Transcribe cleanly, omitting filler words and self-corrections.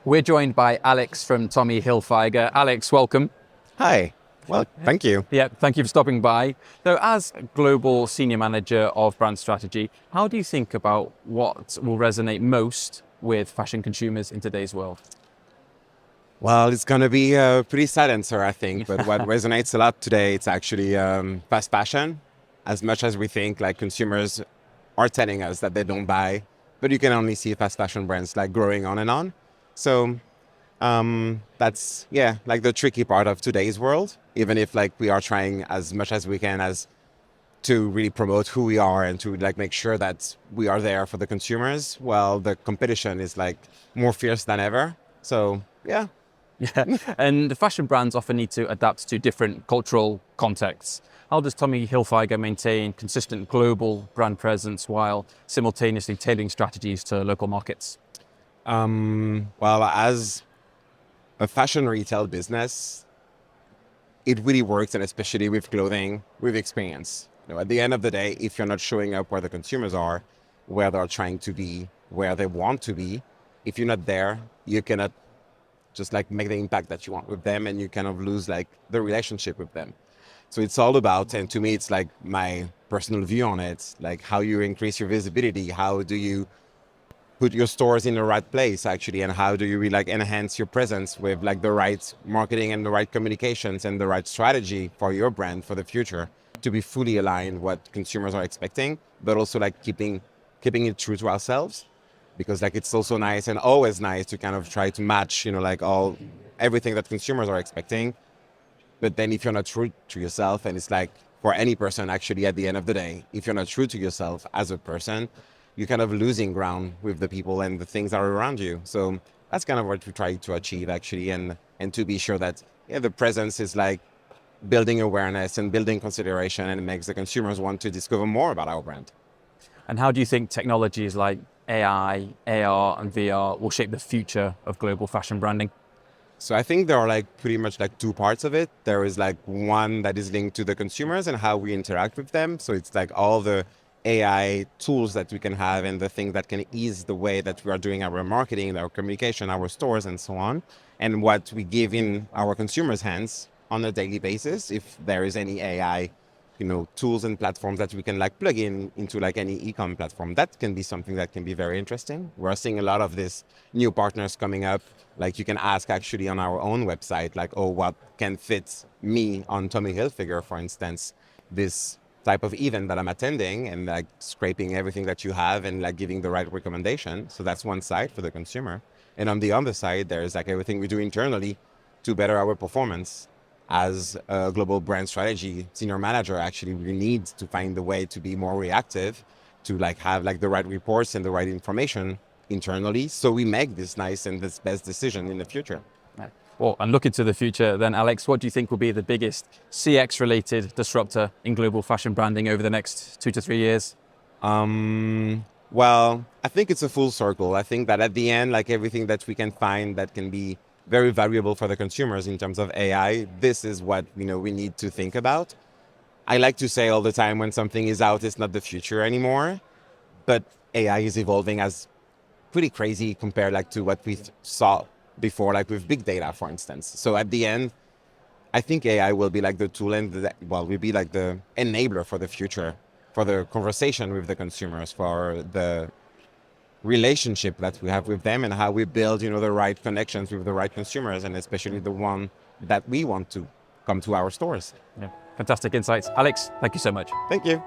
We're joined by Alex from Tommy Hilfiger. Alex, welcome. Hi. Well, thank you. Yeah, thank you for stopping by. So as Global Senior Manager of Brand Strategy, how do you think about what will resonate most with fashion consumers in today's world? Well, it's going to be a pretty sad answer, I think. But what resonates a lot today, it's actually fast fashion. As much as we think like consumers are telling us that they don't buy, but you can only see fast fashion brands like growing on and on. So that's, like the tricky part of today's world, even if like we are trying as much as we can as to really promote who we are and to like make sure that we are there for the consumers. Well, the competition is like more fierce than ever. So yeah. Yeah, and the fashion brands often need to adapt to different cultural contexts. How does Tommy Hilfiger maintain consistent global brand presence while simultaneously tailoring strategies to local markets? Well, as a fashion retail business, it really works, and especially with clothing, with experience. At the end of the day, if you're not showing up where the consumers are, where they're trying to be, where they want to be, if you're not there, you cannot just like make the impact that you want with them, and you kind of lose like the relationship with them. So it's all about, and to me, it's like my personal view on it, like how you increase your visibility, how do you put your stores in the right place actually, and how do you really like enhance your presence with like the right marketing and the right communications and the right strategy for your brand for the future to be fully aligned what consumers are expecting, but also like keeping it true to ourselves, because like it's also nice and always nice to kind of try to match like everything that consumers are expecting. But then if you're not true to yourself, and it's like for any person actually at the end of the day, if you're not true to yourself as a person, you're kind of losing ground with the people and the things that are around you. So that's kind of what we try to achieve actually, and to be sure that the presence is like building awareness and building consideration, and it makes the consumers want to discover more about our brand. And how do you think technologies like AI, AR, and VR will shape the future of global fashion branding? So I think there are like pretty much like two parts of it. There is like one that is linked to the consumers and how we interact with them. So it's like all the AI tools that we can have and the things that can ease the way that we are doing our marketing, our communication, our stores, and so on. And what we give in our consumers' hands on a daily basis, if there is any AI tools and platforms that we can like plug into like any e-com platform. That can be something that can be very interesting. We're seeing a lot of these new partners coming up. Like you can ask actually on our own website, like, oh, what can fit me on Tommy Hilfiger, for instance, this type of event that I'm attending, and like scraping everything that you have and like giving the right recommendation. So that's one side for the consumer. And on the other side, there's like everything we do internally to better our performance. As a global brand strategy senior manager, actually, we need to find a way to be more reactive, to like have like the right reports and the right information internally, so we make this nice and this best decision in the future. Well, and looking to the future, then Alex, what do you think will be the biggest CX-related disruptor in global fashion branding over the next 2 to 3 years? Well, I think it's a full circle. I think that at the end, like everything that we can find that can be very valuable for the consumers in terms of AI, this is what we need to think about. I like to say all the time, when something is out, it's not the future anymore. But AI is evolving as pretty crazy compared like to what we saw before, like with big data, for instance. So at the end, I think AI will be like the tool, and will be like the enabler for the future, for the conversation with the consumers, for the relationship that we have with them, and how we build the right connections with the right consumers, and especially the one that we want to come to our stores. Yeah, fantastic insights. Alex, thank you so much. Thank you.